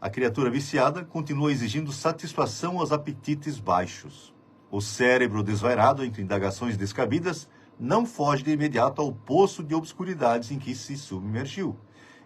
A criatura viciada continua exigindo satisfação aos apetites baixos. O cérebro desvairado, entre indagações descabidas, não foge de imediato ao poço de obscuridades em que se submergiu.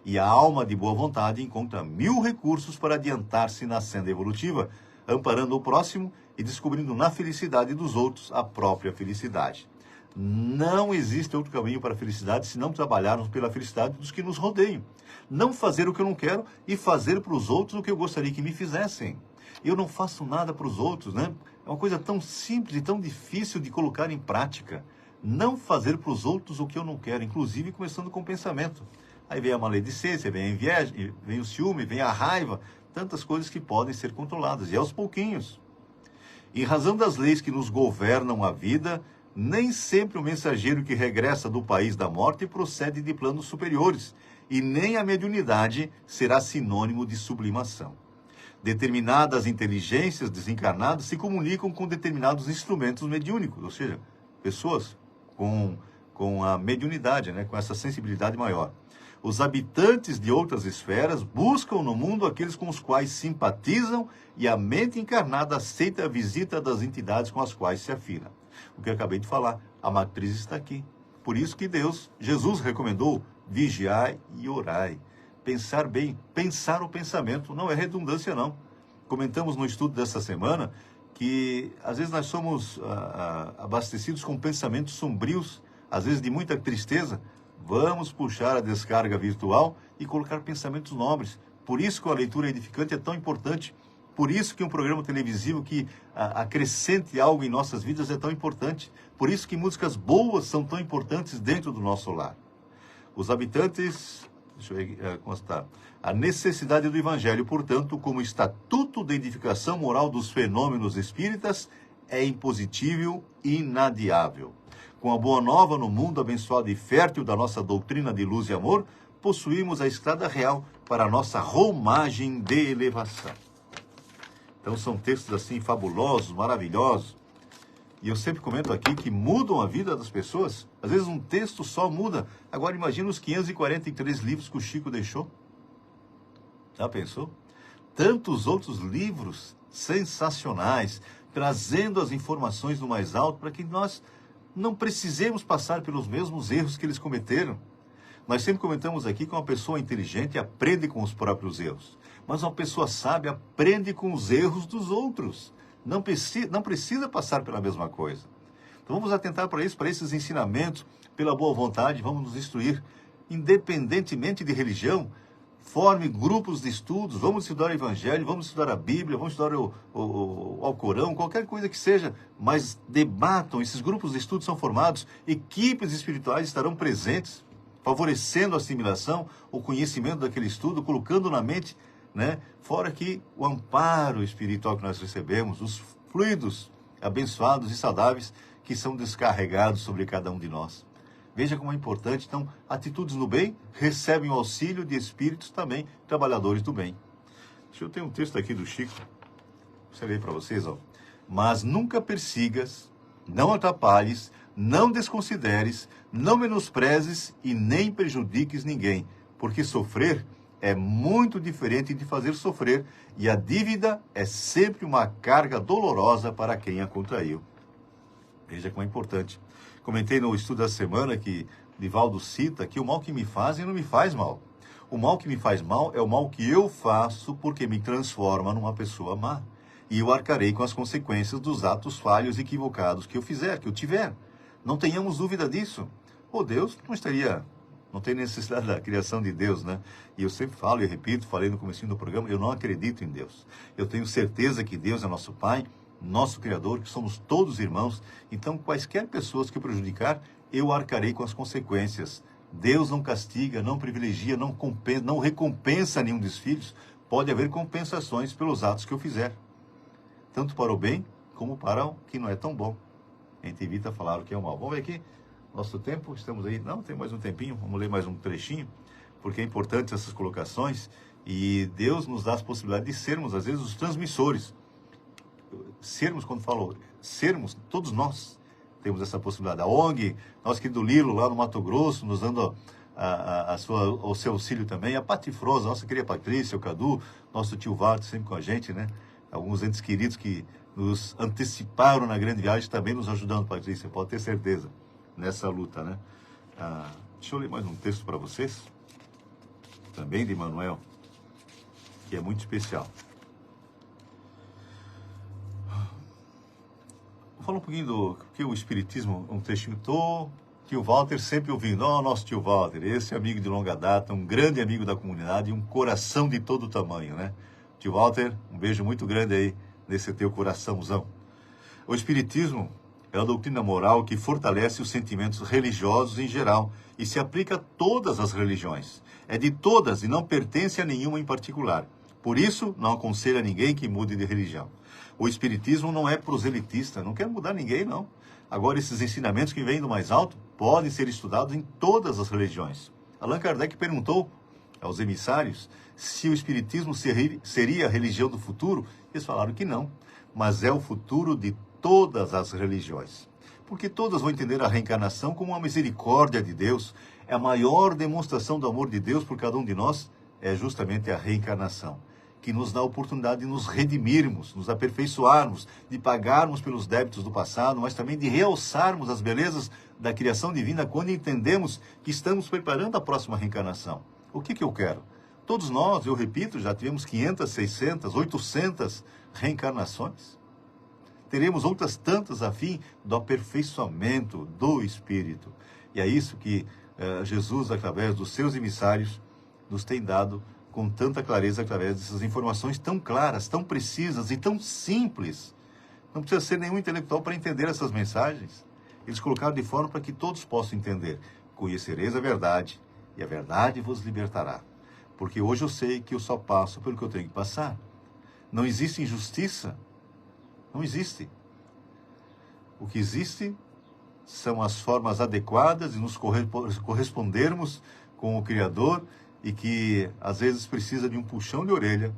E a alma de boa vontade encontra 1000 recursos para adiantar-se na senda evolutiva, amparando o próximo e descobrindo na felicidade dos outros a própria felicidade. Não existe outro caminho para a felicidade se não trabalharmos pela felicidade dos que nos rodeiam. Não fazer o que eu não quero e fazer para os outros o que eu gostaria que me fizessem. Eu não faço nada para os outros, né? É uma coisa tão simples e tão difícil de colocar em prática. Não fazer para os outros o que eu não quero, inclusive começando com o pensamento. Aí vem a maledicência, vem a inveja, vem o ciúme, vem a raiva, tantas coisas que podem ser controladas, e aos pouquinhos. Em razão das leis que nos governam a vida, nem sempre o mensageiro que regressa do país da morte procede de planos superiores, e nem a mediunidade será sinônimo de sublimação. Determinadas inteligências desencarnadas se comunicam com determinados instrumentos mediúnicos, ou seja, pessoas com a mediunidade, né, com essa sensibilidade maior. Os habitantes de outras esferas buscam no mundo aqueles com os quais simpatizam, e a mente encarnada aceita a visita das entidades com as quais se afina. O que eu acabei de falar, a matriz está aqui. Por isso que Jesus recomendou: vigiai e orai. Pensar bem, pensar o pensamento, não é redundância não. Comentamos no estudo dessa semana que às vezes nós somos abastecidos com pensamentos sombrios, às vezes de muita tristeza. Vamos puxar a descarga virtual e colocar pensamentos nobres. Por isso que a leitura edificante é tão importante. Por isso que um programa televisivo que acrescente algo em nossas vidas é tão importante. Por isso que músicas boas são tão importantes dentro do nosso lar. Os habitantes, deixa eu constar, a necessidade do Evangelho, portanto, como estatuto de edificação moral dos fenômenos espíritas, é impositível e inadiável. Com a boa nova no mundo abençoado e fértil da nossa doutrina de luz e amor, possuímos a estrada real para a nossa romagem de elevação. Então são textos assim fabulosos, maravilhosos. E eu sempre comento aqui que mudam a vida das pessoas. Às vezes um texto só muda. Agora imagina os 543 livros que o Chico deixou. Já pensou? Tantos outros livros sensacionais, trazendo as informações do mais alto para que nós não precisemos passar pelos mesmos erros que eles cometeram. Nós sempre comentamos aqui que uma pessoa inteligente aprende com os próprios erros. Mas uma pessoa sábia aprende com os erros dos outros. Não precisa passar pela mesma coisa. Então vamos atentar para isso, para esses ensinamentos, pela boa vontade, vamos nos instruir, independentemente de religião. Forme grupos de estudos, vamos estudar o Evangelho, vamos estudar a Bíblia, vamos estudar o Alcorão, qualquer coisa que seja, mas debatam, esses grupos de estudos são formados, equipes espirituais estarão presentes, favorecendo a assimilação, o conhecimento daquele estudo, colocando na mente, né, fora que o amparo espiritual que nós recebemos, os fluidos abençoados e saudáveis que são descarregados sobre cada um de nós. Veja como é importante. Então, atitudes no bem recebem o auxílio de espíritos também, trabalhadores do bem. Deixa eu ter um texto aqui do Chico. Deixa eu ler para vocês, ó. Mas nunca persigas, não atrapalhes, não desconsideres, não menosprezes e nem prejudiques ninguém, porque sofrer é muito diferente de fazer sofrer, e a dívida é sempre uma carga dolorosa para quem a contraiu. Veja como é importante. Comentei no estudo da semana que Divaldo cita que o mal que me fazem não me faz mal. O mal que me faz mal é o mal que eu faço porque me transforma numa pessoa má. E eu arcarei com as consequências dos atos falhos e equivocados que eu fizer, que eu tiver. Não tenhamos dúvida disso. Deus não tem necessidade da criação de Deus, né? E eu sempre falo e repito, falei no comecinho do programa, eu não acredito em Deus. Eu tenho certeza que Deus é nosso Pai, nosso Criador, que somos todos irmãos. Então, quaisquer pessoas que o prejudicar, eu arcarei com as consequências. Deus não castiga, não privilegia, não recompensa nenhum dos filhos. Pode haver compensações pelos atos que eu fizer, tanto para o bem como para o que não é tão bom. A gente evita falar o que é o mal. Vamos ver aqui, nosso tempo, estamos aí, não, tem mais um tempinho, vamos ler mais um trechinho, porque é importante essas colocações, e Deus nos dá as possibilidades de sermos, às vezes, os transmissores. Sermos, quando falo, sermos, todos nós temos essa possibilidade. A ONG, nosso querido Lilo, lá no Mato Grosso, nos dando o seu auxílio também. A Patifrosa, nossa querida Patrícia, o Cadu, nosso tio Walter, sempre com a gente, né? Alguns entes queridos que nos anteciparam na grande viagem, também nos ajudando, Patrícia, pode ter certeza, nessa luta, né? Deixa eu ler mais um texto para vocês, também de Manuel, que é muito especial. Vou falar um pouquinho do que o Espiritismo, um trechinho, tio Walter sempre ouvindo, nosso tio Walter, esse amigo de longa data, um grande amigo da comunidade, um coração de todo tamanho, né? Tio Walter, um beijo muito grande aí nesse teu coraçãozão. O Espiritismo é a doutrina moral que fortalece os sentimentos religiosos em geral e se aplica a todas as religiões. É de todas e não pertence a nenhuma em particular. Por isso, não aconselha ninguém que mude de religião. O Espiritismo não é proselitista, não quer mudar ninguém, não. Agora, esses ensinamentos que vêm do mais alto podem ser estudados em todas as religiões. Allan Kardec perguntou aos emissários se o Espiritismo seria a religião do futuro. Eles falaram que não, mas é o futuro de todas as religiões. Porque todas vão entender a reencarnação como uma misericórdia de Deus. É a maior demonstração do amor de Deus por cada um de nós, é justamente a reencarnação, que nos dá a oportunidade de nos redimirmos, nos aperfeiçoarmos, de pagarmos pelos débitos do passado, mas também de realçarmos as belezas da criação divina quando entendemos que estamos preparando a próxima reencarnação. O que eu quero? Todos nós, eu repito, já tivemos 500, 600, 800 reencarnações. Teremos outras tantas a fim do aperfeiçoamento do Espírito. E é isso que Jesus, através dos seus emissários, nos tem dado com tanta clareza através dessas informações tão claras, tão precisas e tão simples. Não precisa ser nenhum intelectual para entender essas mensagens. Eles colocaram de forma para que todos possam entender. Conhecereis a verdade, e a verdade vos libertará. Porque hoje eu sei que eu só passo pelo que eu tenho que passar. Não existe injustiça. Não existe. O que existe são as formas adequadas de nos correspondermos com o Criador, e que às vezes precisa de um puxão de orelha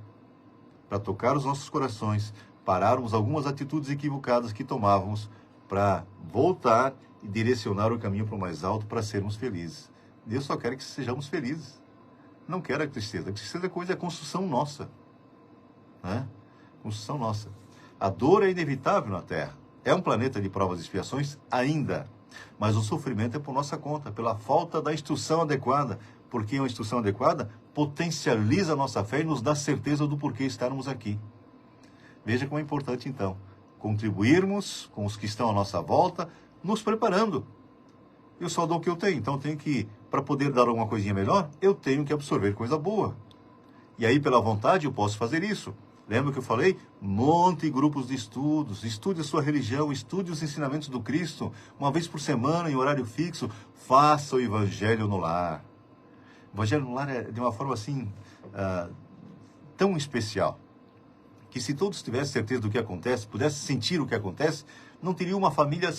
para tocar os nossos corações, pararmos algumas atitudes equivocadas que tomávamos para voltar e direcionar o caminho para o mais alto para sermos felizes. Deus só quer que sejamos felizes. Não quer a tristeza. A tristeza é construção nossa. Né? Construção nossa. A dor é inevitável na Terra. É um planeta de provas e expiações ainda. Mas o sofrimento é por nossa conta, pela falta da instrução adequada. Porque uma instrução adequada potencializa a nossa fé e nos dá certeza do porquê estarmos aqui. Veja como é importante, então, contribuirmos com os que estão à nossa volta, nos preparando. Eu só dou o que eu tenho, então tenho que, para poder dar alguma coisinha melhor, eu tenho que absorver coisa boa. E aí, pela vontade, eu posso fazer isso. Lembra que eu falei? Monte grupos de estudos, estude a sua religião, estude os ensinamentos do Cristo, uma vez por semana, em horário fixo, faça o Evangelho no lar. O Evangelho no lar é de uma forma assim, tão especial, que se todos tivessem certeza do que acontece, pudessem sentir o que acontece, não teria uma família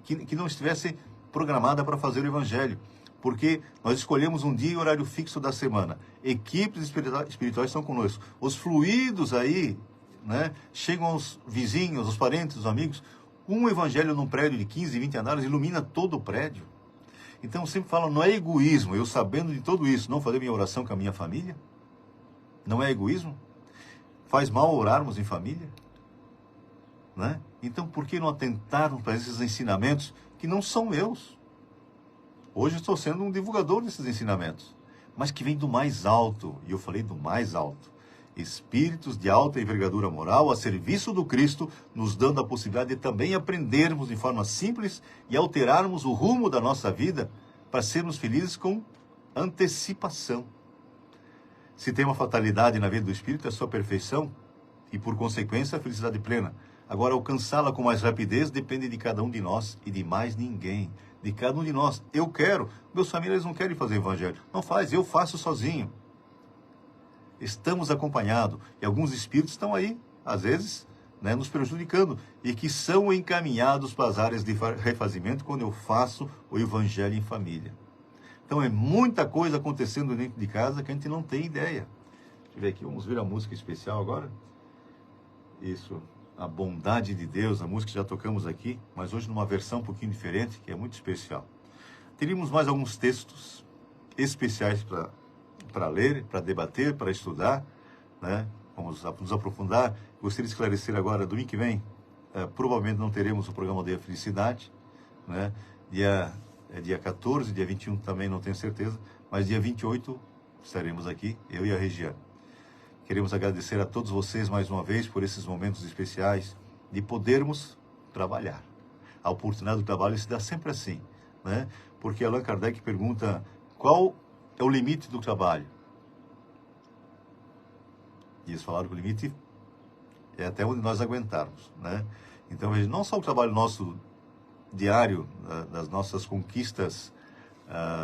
que não estivesse programada para fazer o Evangelho. Porque nós escolhemos um dia e horário fixo da semana. Equipes espirituais estão conosco. Os fluidos aí, né, chegam aos vizinhos, aos parentes, aos amigos. Um evangelho num prédio de 15, 20 andares ilumina todo o prédio. Então eu sempre falo, não é egoísmo, eu sabendo de tudo isso, não fazer minha oração com a minha família? Não é egoísmo? Faz mal orarmos em família? Né? Então por que não atentarmos para esses ensinamentos que não são meus? Hoje eu estou sendo um divulgador desses ensinamentos, mas que vem do mais alto, e eu falei do mais alto. Espíritos de alta envergadura moral a serviço do Cristo, nos dando a possibilidade de também aprendermos de forma simples e alterarmos o rumo da nossa vida para sermos felizes com antecipação. Se tem uma fatalidade na vida do Espírito, é a sua perfeição e, por consequência, a felicidade plena. Agora, alcançá-la com mais rapidez depende de cada um de nós e de mais ninguém. De cada um de nós. Eu quero. Meus familiares não querem fazer evangelho. Não faz, eu faço sozinho. Estamos acompanhados. E alguns espíritos estão aí, às vezes, né, nos prejudicando. E que são encaminhados para as áreas de refazimento quando eu faço o evangelho em família. Então é muita coisa acontecendo dentro de casa que a gente não tem ideia. Deixa eu ver aqui, vamos ver a música especial agora. Isso. A bondade de Deus, a música que já tocamos aqui, mas hoje numa versão um pouquinho diferente, que é muito especial. Teríamos mais alguns textos especiais para ler, para debater, para estudar, né? Vamos nos aprofundar. Gostaria de esclarecer agora, domingo que vem, provavelmente não teremos o programa Aldeia Felicidade, né? Dia 14, dia 21 também não tenho certeza, mas dia 28 estaremos aqui, eu e a Regiane. Queremos agradecer a todos vocês mais uma vez por esses momentos especiais de podermos trabalhar. A oportunidade do trabalho se dá sempre assim, né? Porque Allan Kardec pergunta qual é o limite do trabalho. E eles falaram que o limite é até onde nós aguentarmos, né? Então, veja, não só o trabalho nosso diário, das nossas conquistas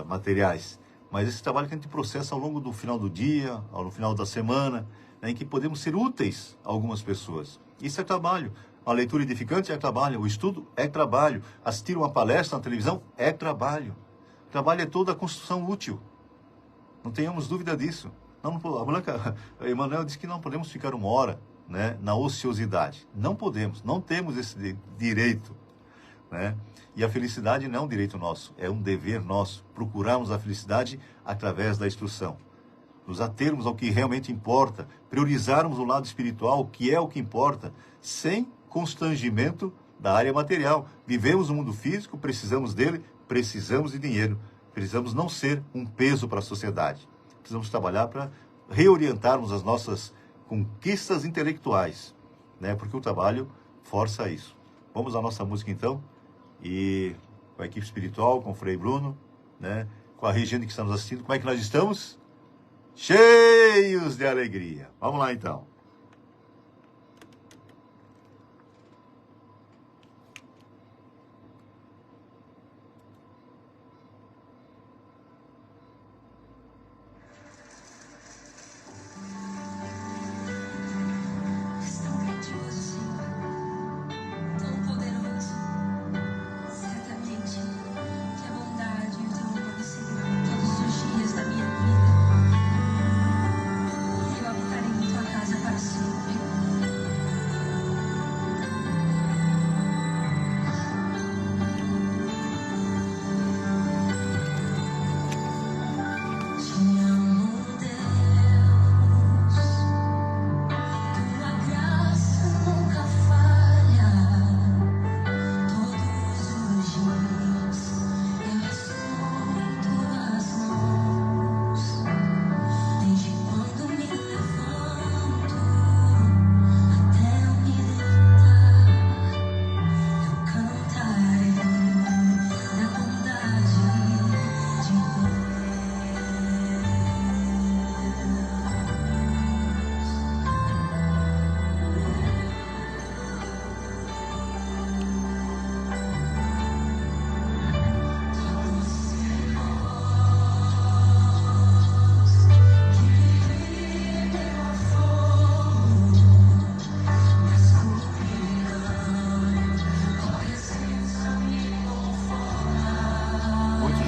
materiais, mas esse trabalho que a gente processa ao longo do final do dia, ao final da semana, né, em que podemos ser úteis a algumas pessoas. Isso é trabalho. A leitura edificante é trabalho. O estudo é trabalho. Assistir uma palestra na televisão é trabalho. Trabalho é toda a construção útil. Não tenhamos dúvida disso. A Emmanuel disse que não podemos ficar uma hora, né, na ociosidade. Não podemos. Não temos esse direito, né? E a felicidade não é um direito nosso, é um dever nosso. Procurarmos a felicidade através da instrução. Nos atermos ao que realmente importa, priorizarmos o lado espiritual, que é o que importa, sem constrangimento da área material. Vivemos no mundo físico, precisamos dele, precisamos de dinheiro. Precisamos não ser um peso para a sociedade. Precisamos trabalhar para reorientarmos as nossas conquistas intelectuais, né? Porque o trabalho força isso. Vamos à nossa música então. E com a equipe espiritual, com o Frei Bruno, né, com a Regiane que está nos assistindo, como é que nós estamos? Cheios de alegria. Vamos lá então. Todos os dias da minha vida. Eu habitarei em tua casa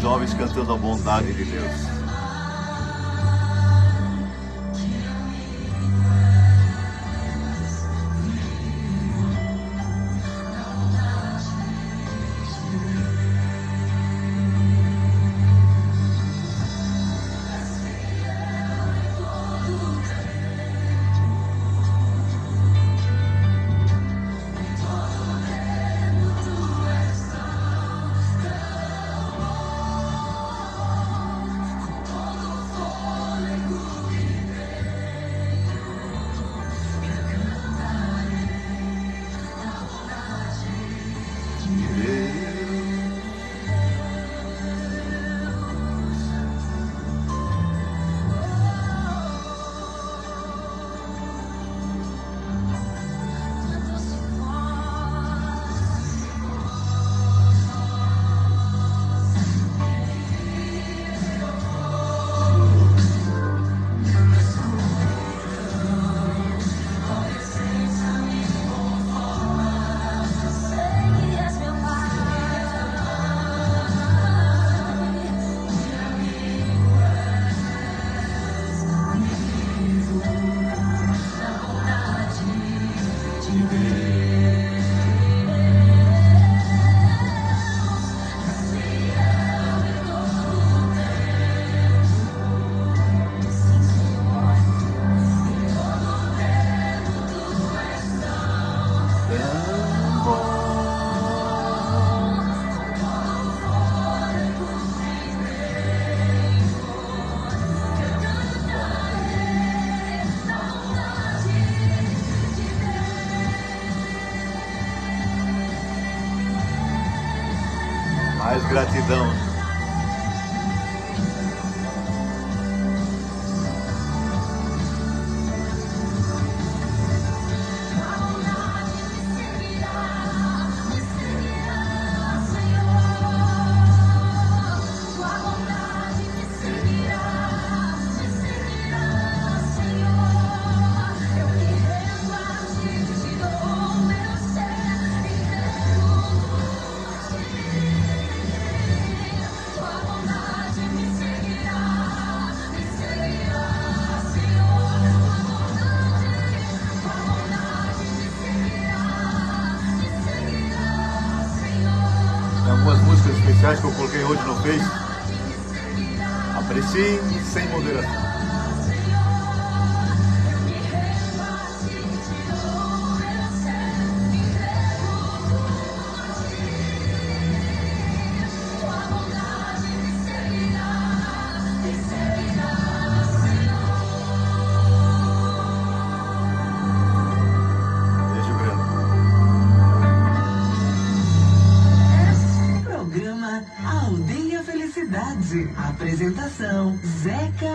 jovens cantando a bondade de Deus. Mais gratidão. Algumas músicas especiais que eu coloquei hoje no Face. Aprecie sem moderação. Beijo grande. Programa Aldeia Felicidade. Apresentação: Zeca